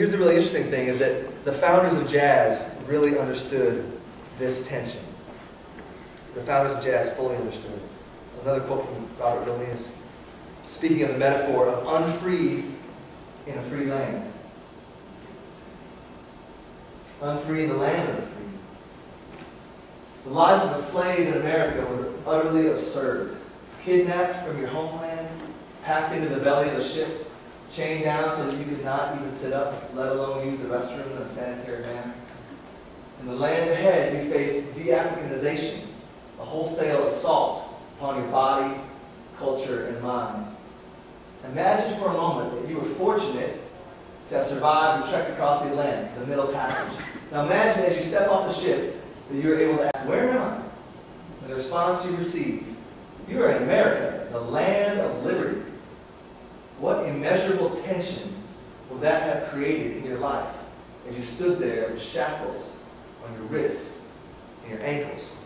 here's the really interesting thing, is that the founders of jazz really understood this tension. The founders of jazz fully understood. Another quote from Robert Williams, speaking of the metaphor of unfree in a free land. Unfree in the land of the free. The life of a slave in America was utterly absurd. Kidnapped from your homeland, packed into the belly of a ship, chained down so that you could not even sit up, let alone use the restroom in a sanitary manner. In the land ahead, you faced de-Africanization, a wholesale assault upon your body, culture, and mind. Imagine for a moment that you were fortunate to have survived the trek across the Atlantic, the Middle Passage. Now imagine as you step off the ship that you were able to ask, "Where am I?" And the response you received, "You are in America, the land of liberty." What immeasurable tension would that have created in your life as you stood there with shackles on your wrists and your ankles?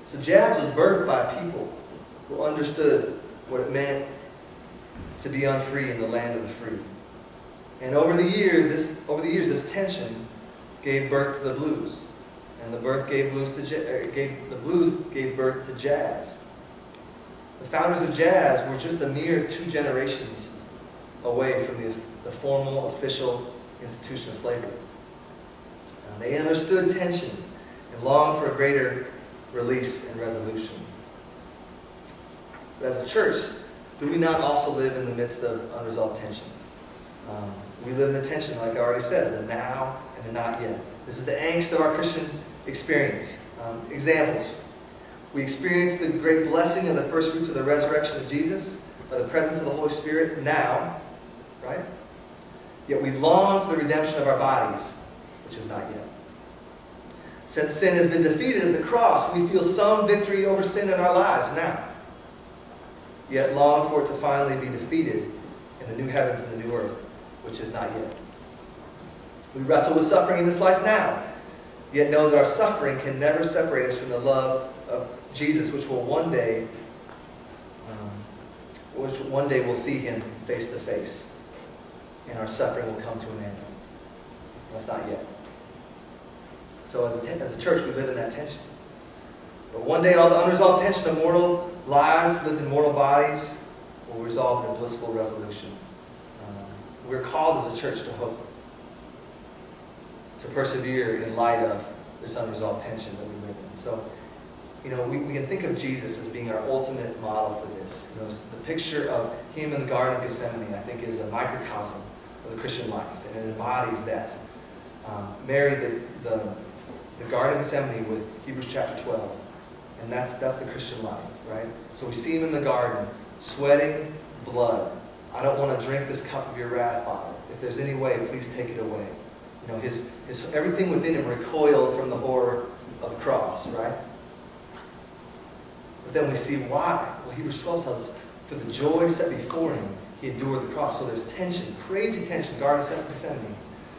So jazz was birthed by people who understood what it meant to be unfree in the land of the free. And over the years, this tension gave birth to the blues, and the blues gave birth to jazz. The founders of jazz were just a mere 2 generations away from the formal, official institution of slavery. And they understood tension and longed for a greater release and resolution. But as a church, do we not also live in the midst of unresolved tension? We live in the tension, like I already said, the now and the not yet. This is the angst of our Christian experience. Examples. We experience the great blessing of the first fruits of the resurrection of Jesus, by the presence of the Holy Spirit now, right? Yet we long for the redemption of our bodies, which is not yet. Since sin has been defeated at the cross, we feel some victory over sin in our lives now. Yet long for it to finally be defeated in the new heavens and the new earth, which is not yet. We wrestle with suffering in this life now, yet know that our suffering can never separate us from the love of Jesus, which one day we'll see him face to face, and our suffering will come to an end. That's not yet. So as a church, we live in that tension. But one day, all the unresolved tension of mortal lives lived in mortal bodies will resolve in a blissful resolution. We're called as a church to hope, to persevere in light of this unresolved tension that we live in. So, we can think of Jesus as being our ultimate model for this. The picture of him in the Garden of Gethsemane, I think, is a microcosm of the Christian life, and it embodies that. Marry the Garden of Gethsemane with Hebrews chapter 12, and that's the Christian life, right? So we see him in the garden, sweating blood. "I don't want to drink this cup of your wrath, Father. If there's any way, please take it away." His everything within him recoiled from the horror of the cross, right? But then we see why. Well, Hebrews 12 tells us, for the joy set before him, he endured the cross. So there's tension, crazy tension. Garden of Gethsemane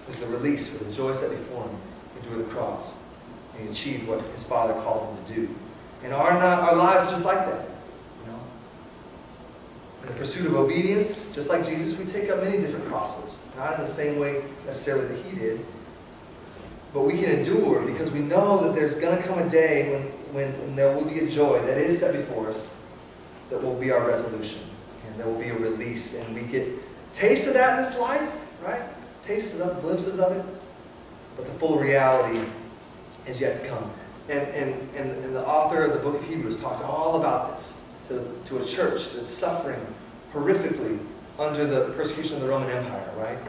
was the release for the joy set before him. He endured the cross, and he achieved what his Father called him to do. And our lives are just like that. In the pursuit of obedience, just like Jesus, we take up many different crosses. Not in the same way necessarily that he did. But we can endure because we know that there's going to come a day when there will be a joy that is set before us that will be our resolution. And there will be a release. And we get tastes of that in this life, right? Tastes of glimpses of it. But the full reality is yet to come. And the author of the book of Hebrews talks all about this to a church that's suffering horrifically under the persecution of the Roman Empire, right?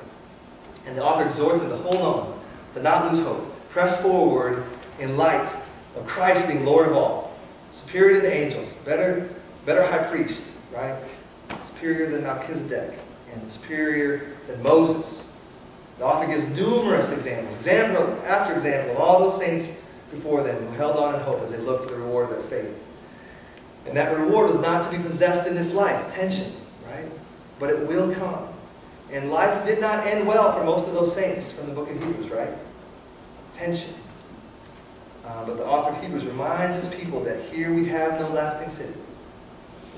And the author exhorts them to hold on, to not lose hope, press forward in light of Christ being Lord of all, superior to the angels, better high priest, right? Superior than Melchizedek, and superior than Moses. The author gives numerous example after example of all those saints before them who held on in hope as they looked to the reward of their faith. And that reward was not to be possessed in this life, tension, right? But it will come. And life did not end well for most of those saints from the book of Hebrews, right? Tension. But the author of Hebrews reminds his people that here we have no lasting city.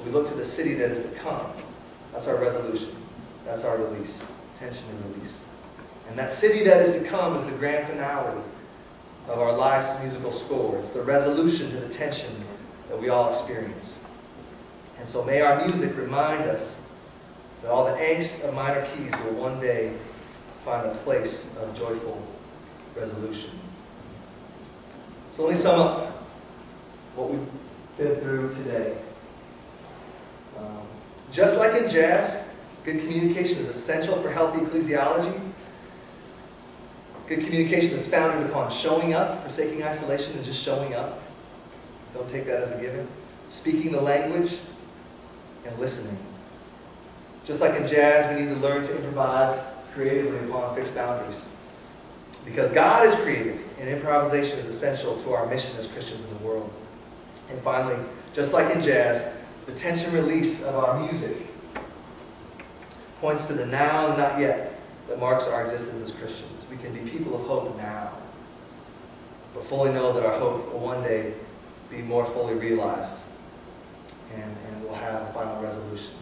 We look to the city that is to come. That's our resolution. That's our release. tension and release. And that city that is to come is the grand finale of our life's musical score. It's the resolution to the tension that we all experience. And so may our music remind us that all the angst of minor keys will one day find a place of joyful resolution. So let me sum up what we've been through today. Just like in jazz, good communication is essential for healthy ecclesiology. Good communication is founded upon showing up, forsaking isolation and just showing up. Don't take that as a given. Speaking the language and listening. Just like in jazz, we need to learn to improvise creatively upon fixed boundaries. Because God is creative, and improvisation is essential to our mission as Christians in the world. And finally, just like in jazz, the tension release of our music points to the now and not yet that marks our existence as Christians. We can be people of hope now, but fully know that our hope will one day be more fully realized, and we'll have a final resolution.